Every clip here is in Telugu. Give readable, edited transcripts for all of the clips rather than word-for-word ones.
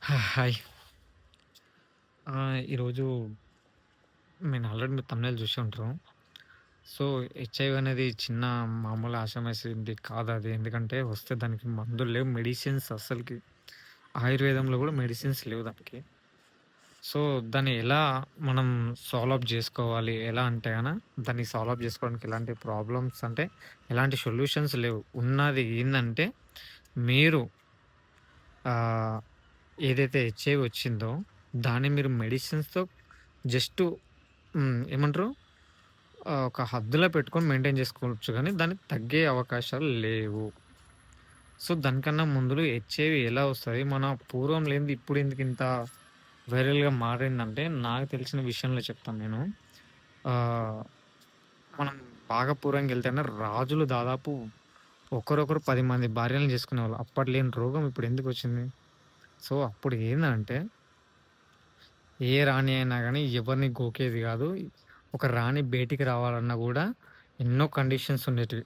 హాయ్. ఈరోజు మీరు థంబ్‌నెయిల్ చూసే ఉంటారు. సో, హెచ్ఐవి అనేది చిన్న మామూలు ఆషామాషీది కాదది. ఎందుకంటే వస్తే దానికి మందులు లేవు. మెడిసిన్స్ అస్సలకి ఆయుర్వేదంలో కూడా మెడిసిన్స్ లేవు దానికి. సో, దాన్ని ఎలా మనం సాల్వ్ అప్ జేసుకోవాలి? ఎలా అంటే దాన్ని సాల్వ్ అప్ జేసుకోవడానికి ఎలాంటి ప్రాబ్లమ్స్ అంటే ఎలాంటి సొల్యూషన్స్ లేవు. ఉన్నది ఏందంటే మీరు ఆహ్, ఏదైతే హెచ్ఐవి వచ్చిందో దాన్ని మీరు మెడిసిన్స్‌తో జస్టు ఏమంటారు? ఒక హద్దులో పెట్టుకొని మెయింటైన్ చేసుకోవచ్చు గానీ, దానికి తగ్గే అవకాశాలు లేవు. సో, దానికన్నా ముందులు హెచ్ఐవి ఎలా వస్తది? మన పూర్వం లేనిది ఇప్పుడెందుకింత వైరల్‌గా మారిందంటే, నాకు తెలిసిన విషయంలో చెప్తాను నేను. ఆహ్, మనం బాగా పూర్వంకెళ్తేనే రాజులు దాదాపు ఒకరొకరు 10 మంది భార్యలను చేసుకునేవాళ్ళు. అప్పట్లో లేని రోగం ఇప్పుడెందుకొచ్చింది? సో, అప్పుడు ఏందంటే, ఏ రాణి అయినా గాని ఎవరిని గోకేది గాదు. ఒక రాణి బయటికి రావాలన్నా గూడా ఎన్నో కండిషన్స్ ఉండేటివి.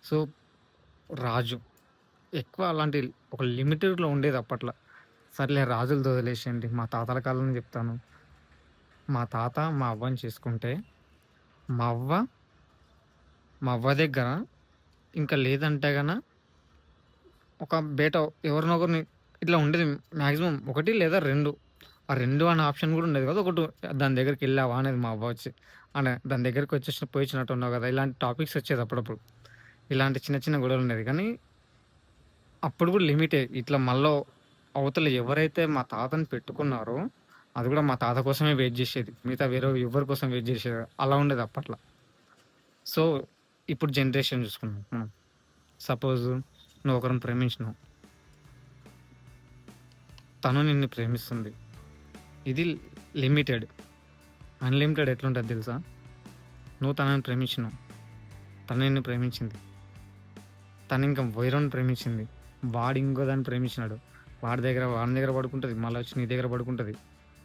సో, రాజు ఎక్కువ అలాంటి ఒక లిమిటెడ్‌లో ఉండేది అప్పట్ల. సర్లే రాజులది వదిలేసేయండి. మా తాతల కాలం చెప్తాను. మా తాత, మా అవ్వని చేసుకుంటే, మా అవ్వ, మా అవ్వ దగ్గర ఇంకా లేదంటే ఒక బేట ఎవరినో ఒకరిని ఇట్లా ఉండేది. మాక్సిమం 1 లేదా 2. ఆ 2 అనే ఆప్షన్ గూడా ఉండేది కాదు. ఒకటి దాని దగ్గరికెళ్ళావా అనేది మా అవ్వ వచ్చి. దాని దగ్గరికొచ్చేసి పోయిచ్చినట్టున్నావు గదా! ఇలాంటి టాపిక్స్ వచ్చేది అప్పుడప్పుడు. ఇలాంటి చిన్న చిన్న గొడవలుండేది. కానీ అప్పుడు గూడా లిమిటే. ఇట్లా మళ్ళా అవతల ఎవరైతే మా తాతని పెట్టుకున్నారో, అది గూడా మా తాత కోసమే వెయిట్ జేషేది. మిగతా వేరే ఎవ్వరి కోసం వెయిట్ జేషేది కాదు. అలా ఉండేది అప్పట్ల. సో, ఇప్పుడు జనరేషన్ జూసుకుందాం మనం. సపోజ్ నువ్వు ఒకరిని ప్రేమించినావు. తను నిన్ను ప్రేమిస్తుంది. ఇది లిమిటెడ్. అన్‌లిమిటెడ్ ఎట్లుంటది తెలుసా? నువ్వు తనని ప్రేమించినావు. తను నిన్ను ప్రేమించింది. తనింక వేరోడిని ప్రేమించింది. వాడు ఇంకో దాన్ని ప్రేమించినాడు. వాని దగ్గర పడుకుంటది. మళ్ళా వచ్చి నీ దగ్గర పడుకుంటది.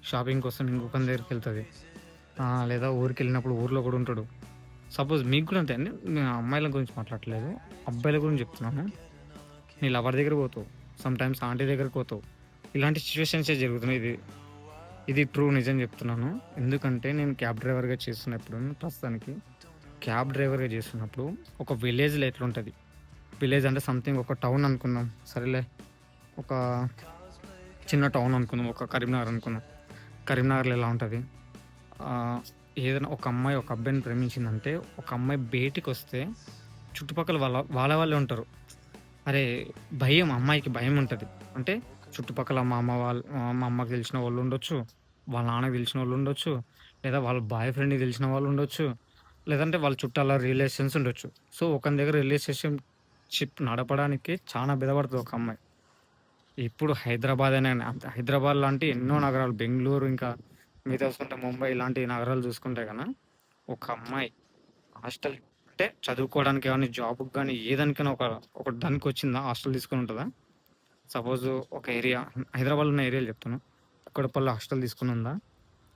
షాపింగ్ కోసం ఇంకొకని దగ్గరికెళ్తది. లేదా ఊరికెళ్ళినప్పుడు ఊర్లో కూడా ఉంటాడు. సపోజ్ మీకు కూడా అంతే అండి. నేను అమ్మాయిల గురించి మాట్లాడట్లేదు. అబ్బాయిల గురించి చెప్తున్నాను. నీ లవర్ దగ్గరికి పోతావు. సమ్‌టైమ్స్ ఆంటీ దగ్గరికి పోతావు. ఇలాంటి సిట్యుయేషన్సే జరుగుతున్నాయి. ఇది ట్రూ నిజం చెప్తున్నాను. ఎందుకంటే నేను క్యాబ్ డ్రైవర్‌గా చేస్తున్నప్పుడు ప్రస్తుతానికి క్యాబ్ డ్రైవర్‌గా చేస్తున్నప్పుడు ఒక విలేజ్‌లో ఎట్లుంటది? విలేజ్ అంటే సంథింగ్ ఒక టౌన్ అనుకుందాం. సరేలే ఒక చిన్న టౌన్ అనుకుందాం. ఒక కరీంనగర్ అనుకుందాం. కరీంనగర్‌లో ఎలా ఉంటది? ఆహ్, ఏదైనా ఒక అమ్మాయి ఒక అబ్బాయిని ప్రేమించిందంటే, ఒక అమ్మాయి బయటికొస్తే చుట్టుపక్కల వాళ్ళ వాళ్ళే ఉంటారు. అరే! భయం అమ్మాయికి భయముంటది. అంటే చుట్టుపక్కల మా అమ్మకి తెలిసిన వాళ్ళుండొచ్చు. వాళ్ళ నాన్నకి తెలిసినోళ్ళుండొచ్చు. లేదా వాళ్ళ బాయ్ ఫ్రెండ్‌కి తెలిసిన వాళ్ళుండొచ్చు. లేదంటే వాళ్ళ చుట్టాల రిలేషన్స్ ఉండొచ్చు. సో, ఒకని దగ్గర రిలేషన్‌షిప్ నడపడానికి చానా బెదపడతది ఒక అమ్మాయి. ఇప్పుడు హైదరాబాద్ అనే హైదరాబాద్ లాంటి ఎన్నో నగరాలు బెంగుళూరు ఇంకా మిగతా చూసుకుంటే ముంబై ఇలాంటి నగరాలు చూసుకుంటే ఒక అమ్మాయి హాస్టల్ అంటే చదువుకోవడానికి గాని, జాబ్‌కి గాని ఏదానికైనా ఒక దానికొచ్చిందా హాస్టల్ తీసుకొని ఉంటదా? సపోజ్ ఒక ఏరియా హైదరాబాద్‌లో ఉన్న ఏరియాలు చెప్తున్నా. కూకట్పల్లిలో హాస్టల్ తీసుకొని ఉందా?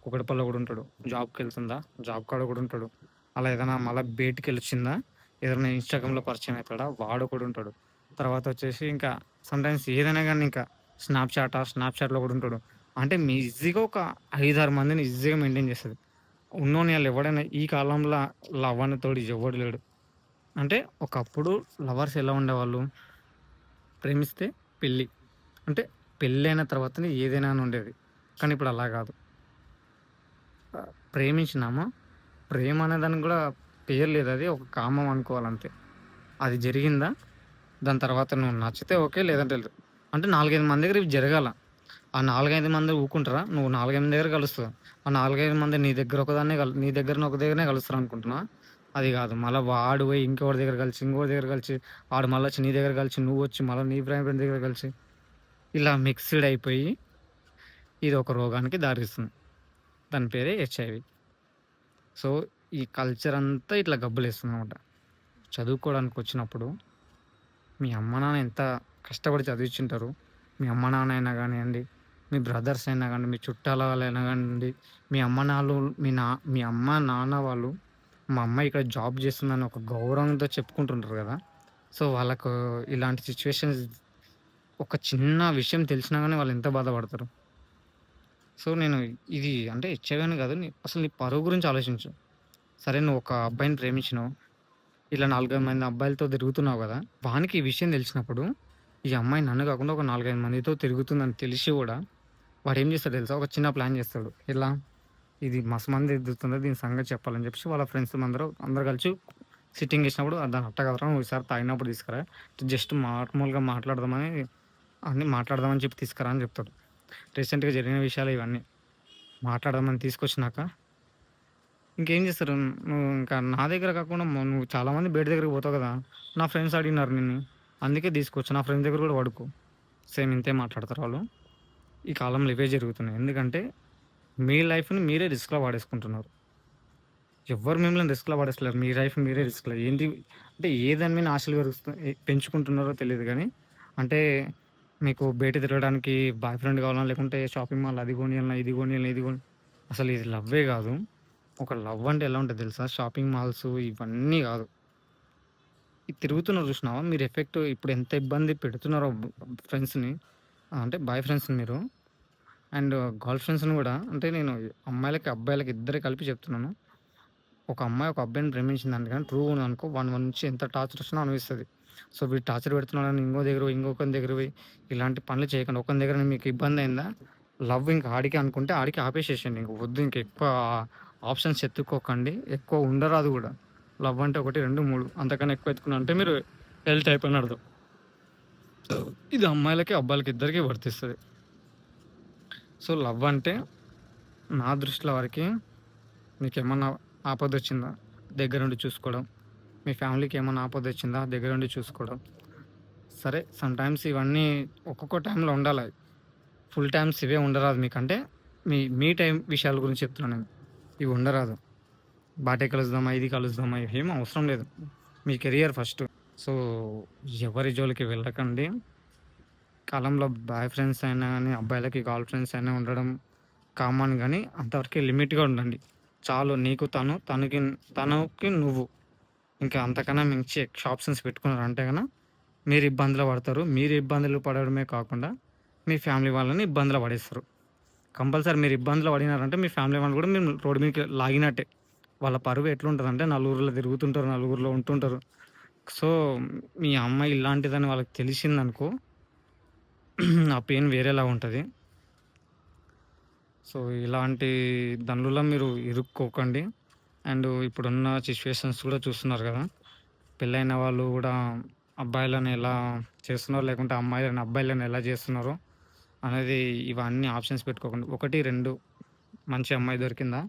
కూకట్పల్లిలో ఒకడుంటాడు. జాబ్‌కెళ్తుందా? జాబ్ కాడ ఒకడుంటాడు. అలా ఏదైనా మళ్ళా బయటికెళ్ళొచ్చిందా? ఏదైనా ఇన్‌స్టాగ్రామ్‌లో పరిచయం అయితాడా? వాడొకడుంటాడు. తర్వాతొచ్చేసి ఇంకా సమ్‌టైమ్స్ ఏదైనా గాని ఇంకా స్నాప్‌చాట్‌లో ఒకడుంటాడు. అంటే మీ ఈజీగా ఒక 5, 6 మందిని ఈజీగా మెయింటైన్ చేస్తది. ఉన్నోని ఆళ్ళు ఎవడైనా ఈ కాలంలో లవ్ అనేటోడు ఎవ్వడు లేడు. అంటే ఒకప్పుడు లవర్స్ ఎలా ఉండేవాళ్ళు? ప్రేమిస్తే పెళ్లి. అంటే పెళ్లయిన తర్వాతనే ఏదైనా అని ఉండేది. కానీ ఇప్పుడు అలా గాదు. ప్రేమించినామా, ప్రేమ అనే దానికి గూడా పేరు లేదది. ఒక కామం అనుకోవాలంతే. అది జరిగిందా, దాని తర్వాత నువ్వు నచ్చితే ఓకే. లేదంటే లేదు. అంటే 4, 5 మంది దగ్గర ఇవి జరగాల. ఆ 4, 5 మంది ఊకుంటరా? నువ్వు 4, 5 దగ్గర కలుస్తవు. ఆ 4, 5 మంది నీ దగ్గరనే ఒక దగ్గరనే కలుస్తారనుకుంటున్నావా? అది గాదు. మళ్ళా వాడు పోయి ఇంకొకడి దగ్గర కలిసి, ఇంకొకడి దగ్గర కలిసి, ఆడు మళ్ళొచ్చి నీ దగ్గర కలిసి, నువ్వొచ్చి మళ్ళా నీ ఫ్రెండ్ దగ్గర కలిసి, ఇలా మిక్స్‌డ్ అయిపోయి ఇదొక రోగానికి దారితీస్తుంది. దాని పేరే హెచ్ఐవి. సో, ఈ కల్చర్ అంతా ఇట్లా గబ్బులేస్తుందనమాట. చదువుకోవడానికొచ్చినప్పుడు మీ అమ్మ, నాన్న ఎంత కష్టపడి చదివిచ్చుంటారు. మీ అమ్మ, నాన్న అయినా గానియండి, మీ బ్రదర్స్ అయినా గాని, మీ చుట్టాల వాళ్ళైనా గానియండి, మీ అమ్మ, నాళ్ళు మీ అమ్మ, నాన్న వాళ్ళు మా అమ్మాయి ఇక్కడ జాబ్ చేస్తుందని ఒక గౌరవంతో చెప్పుకుంటుంటారు గదా! సో, వాళ్ళకు ఇలాంటి సిట్యుయేషన్స్ ఒక చిన్న విషయం తెలిసినా గాని వాళ్ళెంత బాధపడతారు. సో, నేను ఇది అంటే హెచ్ఐవి అని కాదు. అసలు నీ పరువు గురించి ఆలోచించు. సరే నువ్వు ఒక అబ్బాయిని ప్రేమించినావు. ఇలా 4, 5 మంది అబ్బాయిలతో తిరుగుతున్నావు గదా! వానికి ఈ విషయం తెలిసినప్పుడు, ఈ అమ్మాయి నన్ను కాకుండా ఒక 4, 5 మందితో తిరుగుతుందని తెలిసి గూడా వాడేం చేస్తాడో తెలుసా? ఒక చిన్న ప్లాన్ చేస్తాడు. ఎలా? ఇది మస్తు మంది తిరుగుతుంది. దీని సంగతి చెప్పాలని చెప్పేసి వాళ్ళ ఫ్రెండ్స్ అందరూ కలిసి సిట్టింగ్ ఏసినప్పుడు దాన్ని అట్ట కాదురా నువ్వు ఈసారి తాగినప్పుడు తీసుకురా. జస్ట్ నార్మల్‌గా మాట్లాడదామని అన్నీ మాట్లాడదామని చెప్పి తీసుకురా అని చెప్తాడు. రీసెంట్‌గా జరిగిన విషయాలే ఇవన్నీ. మాట్లాడదామని తీసుకొచ్చినాక ఇంకేం చేస్తారు? నువ్వు ఇంకా నా దగ్గర కాకుండా నువ్వు చాలామంది బయట దగ్గరికి పోతావు కదా! నా ఫ్రెండ్స్ అడిగినారు నిన్ను. అందుకే తీసుకొచ్చా. నా ఫ్రెండ్స్ దగ్గర కూడా పడుకో. సేమ్ ఇంతే మాట్లాడతారు వాళ్ళు. ఈ కాలంలో ఇవే జరుగుతున్నాయి. ఎందుకంటే మీ లైఫ్‌ని మీరే రిస్క్‌లో పడేసుకుంటున్నారు. ఎవ్వరు మిమ్మల్ని రిస్క్‌లో పడేస్తలేరు. మీ లైఫ్ మీరే రిస్క్‌లో ఏంటి అంటే ఏ దాని మీద ఆశలు పెంచుకుంటున్నారో తెలీదు గానీ, అంటే మీకు బయట తిరగడానికి బాయ్ ఫ్రెండ్ కావాలనా? లేకుంటే షాపింగ్ మాల్ అది కొనియాలనా? ఇది కొనియాలనా? ఇది కొని అసలు ఇది లవ్వే గాదు. ఒక లవ్ అంటే ఎలా ఉంటదో తెలుసా? షాపింగ్ మాల్స్ ఇవన్నీ గాదు. ఈ తిరుగుతున్నారు చూసినావా? మీరు ఎఫెక్ట్ ఇప్పుడు ఎంత ఇబ్బంది పెడుతున్నారో ఫ్రెండ్స్‌ని అంటే బాయ్ ఫ్రెండ్స్‌ని మీరు అండ్ గర్ల్ ఫ్రెండ్స్‌ని గూడా అంటే నేను అమ్మాయిలకి, అబ్బాయిలకి ఇద్దరికి కలిపి చెప్తున్నాను. ఒక అమ్మాయి ఒక అబ్బాయిని ప్రేమించిందంటే గాని ట్రూ అనుకో వాని నుంచి ఎంత టార్చర్ వచ్చినా అనుభవిస్తది. సో, వీడు టార్చర్ పెడుతున్నాడని ఇంకో దగ్గర పోయి, ఇంకొకని దగ్గర పోయి ఇలాంటి పనులు చేయకండి. ఒకని దగ్గర మీకు ఇబ్బందయిందా? లవ్ ఇంక ఆడికే అనుకుంటే ఆడికే ఆపేసేసేయండి. ఇంక వద్దు ఇంక ఎక్కువ ఆప్షన్స్ ఎతుక్కోకండి. ఎక్కువ ఉండరాదు గూడా. లవ్ అంటే 1, 2, 3 అంతకన్నా ఎక్కువ ఎతుకున్నారంటే మీరు ఎల్ టైప్ అని అర్థం. ఇది అమ్మాయిలకి, అబ్బాయిలకి ఇద్దరికీ వర్తిస్తది. సో, లవ్ అంటే నా దృష్టిలో వరకి మీకేమన్నా ఆపదొచ్చిందా? దగ్గరుండి చూసుకోవడం. మీ ఫ్యామిలీకి ఏమన్నా ఆపదొచ్చిందా? దగ్గరుండి చూసుకోవడం. సరే సమ్‌టైమ్స్ ఇవన్నీ ఒక్కొక్క టైంలో ఉండాలి. ఫుల్ టైమ్స్ ఇవే ఉండరాదు మీకంటే మీ టైం విషయాల గురించి చెప్తున్నా నేను. ఇవి ఉండరాదు. బాటే కలుద్దామా, ఇది కలుద్దామా ఇవేం అవసరం లేదు. మీ కెరియర్ ఫస్ట్. సో, ఎవరి జోలికి వెళ్ళకండి. కాలంలో బాయ్ ఫ్రెండ్స్ అయినా గాని, అబ్బాయిలకి గర్ల్ ఫ్రెండ్స్ అయినా ఉండడం కామన్ గానీ అంతవరకే లిమిట్‌గా ఉండండి. చాలు నీకు తను, తనకి నువ్వు. ఇంకా అంతకన్నా మించి ఎక్స్‌ట్రా ఆప్షన్స్ పెట్టుకున్నారంటే మీరు ఇబ్బందులు పడతారు. మీరు ఇబ్బందులు పడడమే కాకుండా మీ ఫ్యామిలీ వాళ్ళని ఇబ్బందులో పడేస్తారు. కంపల్సరీ మీరు ఇబ్బందులు పడినారంటే మీ ఫ్యామిలీ వాళ్ళు కూడా మిమ్మల్ని రోడ్డు మీదకి లాగినట్టే. వాళ్ళ పరువు ఎట్లుంటదంటే నలుగురిలో తిరుగుతుంటారు, నలుగురిలో ఉంటుంటారు. సో, మీ అమ్మాయి ఇలాంటిదని వాళ్ళకి తెలిసిందనుకో ఆ పెయిన్ వేరేలా ఉంటది. సో, ఇలాంటి దానిలలో మీరు ఇరుక్కోకండి. అండ్ ఇప్పుడున్న సిట్యుయేషన్స్ కూడా చూస్తున్నారు గదా! పెళ్ళైన వాళ్ళు గూడా అబ్బాయిలని ఎలా చేస్తున్నారో, లేకుంటే అమ్మాయిలని అబ్బాయిలని ఎలా చేస్తున్నారో అనేది ఇవన్నీ ఆప్షన్స్ పెట్టుకోకండి. 1, 2 మంచి అమ్మాయి దొరికిందా?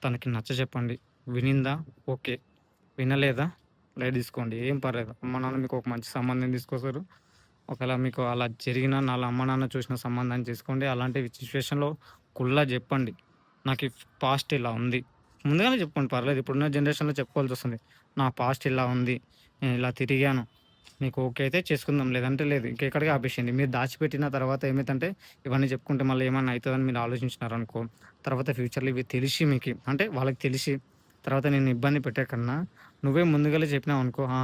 తనకి నచ్చచెప్పండి. వినిందా? ఓకే. వినలేదా? లైట్ తీసుకోండి. ఏం పర్లేదు. అమ్మ, నాన్న మీకు ఒక మంచి సంబంధం తీసుకొస్తారు. ఒకవేళ మీకు అలా జరిగినా ఆళ్ళ అమ్మ, నాన్న చూసిన సంబంధాన్ని చేసుకోండి. అలాంటి సిట్యుయేషన్‌లో కుల్లా జెప్పండి. నాకు ఈ పాస్ట్ ఇలా ఉంది. ముందుగానే చెప్పుకోండి పర్లేదు. ఇప్పుడున్న జనరేషన్‌లో చెప్పుకోవాల్సొస్తుంది. నా పాస్ట్ ఇలా ఉంది. నేను ఇలా తిరిగాను. మీకు ఓకే అయితే చేసుకుందాం. లేదంటే లేదు. ఇంక ఇక్కడికే ఆపేసేయండి. మీరు దాచిపెట్టిన తర్వాత ఏమైద్దంటే ఇవన్నీ చెప్పుకుంటే మళ్ళీ ఏమన్నా అయితదని మీరు ఆలోచించినారనుకో, తర్వాత ఫ్యూచర్‌లో ఇవి తెలిసి మీకి అంటే వాళ్ళకి తెలిసి తర్వాత నిన్ను ఇబ్బంది పెట్టే కన్నా నువ్వే ముందుగాలే చెప్పినావనుకో, ఆ!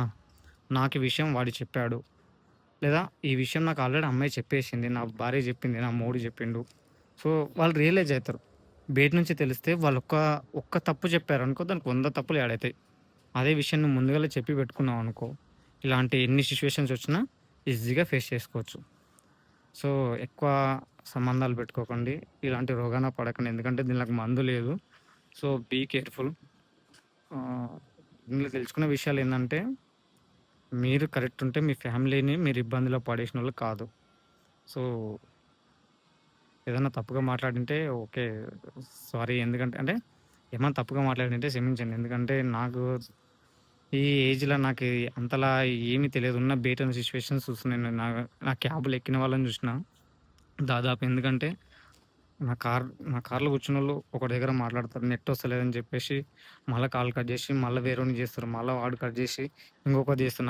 నాకు ఈ విషయం వాడు చెప్పాడు. లేదా ఈ విషయం నాకు ఆల్రెడీ అమ్మాయి చెప్పేసింది. నా భార్య చెప్పింది. నా మొగుడు చెప్పిండు. సో, వాళ్ళు రియలైజ్ అయితారు. బయట నుంచి తెలిస్తే ఒక్క తప్పు చెప్పారనుకో దానికి 100 తప్పులు యాడ్ అయితాయి. అదే విషయం నువ్వు ముందుగాలే చెప్పి పెట్టుకున్నావనుకో, ఇలాంటి ఎన్ని సిట్యుయేషన్స్ వచ్చినా ఈజీగా ఫేస్ చేసుకోవచ్చు. సో, ఎక్కువ సంబంధాలు పెట్టుకోకండి. ఇలాంటి రోగాన పడకండి. ఎందుకంటే దీనికి మందు లేదు. So, be careful. ఇందులో తెలుసుకునే విషయాలేందంటే, మీరు కరెక్ట్ ఉంటే మీ ఫ్యామిలీని మీరు ఇబ్బందిలో పడేసినోళ్ళు కాదు. సో, ఏదన్నా తప్పుగా మాట్లాడింటే ఓకే. సారీ. ఎందుకంటే అంటే ఏమన్నా తప్పుగా మాట్లాడింటే క్షమించండి. ఎందుకంటే నాకు ఈ ఏజ్‌లో నాకు అంతలా ఏమీ తెలియదు. ఉన్న బయటున్న సిట్యుయేషన్స్ చూస్తున్నాను. నా క్యాబ్‌లో ఎక్కిన వాళ్ళని చూసినా దాదాపు ఎందుకంటే నా కార్‌లో కూర్చున్నోళ్ళు ఒక దగ్గర మాట్లాడతారు. నెట్ వస్తలేదని చెప్పేసి మళ్ళా కాల్ కట్ చేసి మళ్ళా వేరేవాడినికి చేస్తారు. మళ్ళా వాడు కట్ చేసి ఇంకొకటి చేస్తారు.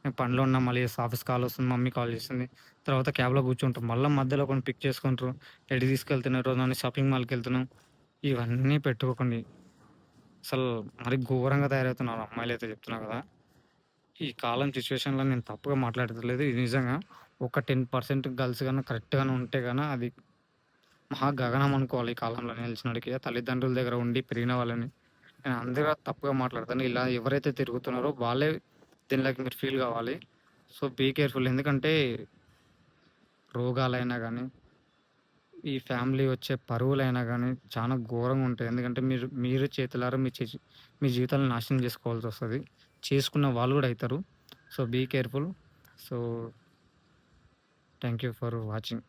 నేను పనిలో ఉన్నా మళ్ళీ చేస్తా. ఆఫీస్ కాల్ వస్తుంది. మమ్మీ కాల్ చేస్తుంది. తర్వాత క్యాబ్‌లో కూర్చుంటాం. మళ్ళా మధ్యలో ఒకడిని పిక్ చేసుకుంటారు. ఎటు తీసుకెళ్తున్నావు ఈరోజు నన్ను షాపింగ్ మాల్‌కెళ్తున్నాం. ఇవన్నీ పెట్టుకోకండి. అసలు మరి ఘోరంగా తయారవుతున్నారు అమ్మాయిలైతే చెప్తున్నా కదా! ఈ కాలం సిట్యుయేషన్‌లో నేను తప్పుగా మాట్లాడట్లేదు. ఇది నిజంగా. ఒక 10% గర్ల్స్ గాని కరెక్ట్‌గానే ఉంటే గాన అది మహా గగనం అనుకోవాలి ఈ కాలంలో నిలిచినోడికి. తల్లిదండ్రుల దగ్గర ఉండి పెరిగిన వాళ్ళని నేను అందరూ తప్పుగా మాట్లాడతాను. ఇలా ఎవరైతే తిరుగుతున్నారో వాళ్ళే దీనిలోకి మీరు ఫీల్ కావాలి. So, be careful. ఎందుకంటే రోగాలైనా గానీ, ఈ ఫ్యామిలీ వచ్చే పరువులైనా గానీ చాలా ఘోరంగా ఉంటాయి. ఎందుకంటే మీరు చేతులారా మీ జీవితాలను నాశనం చేసుకోవాల్సొస్తది. చేసుకున్న వాళ్ళు గూడా అయితారు. So, be careful. So, thank you for watching.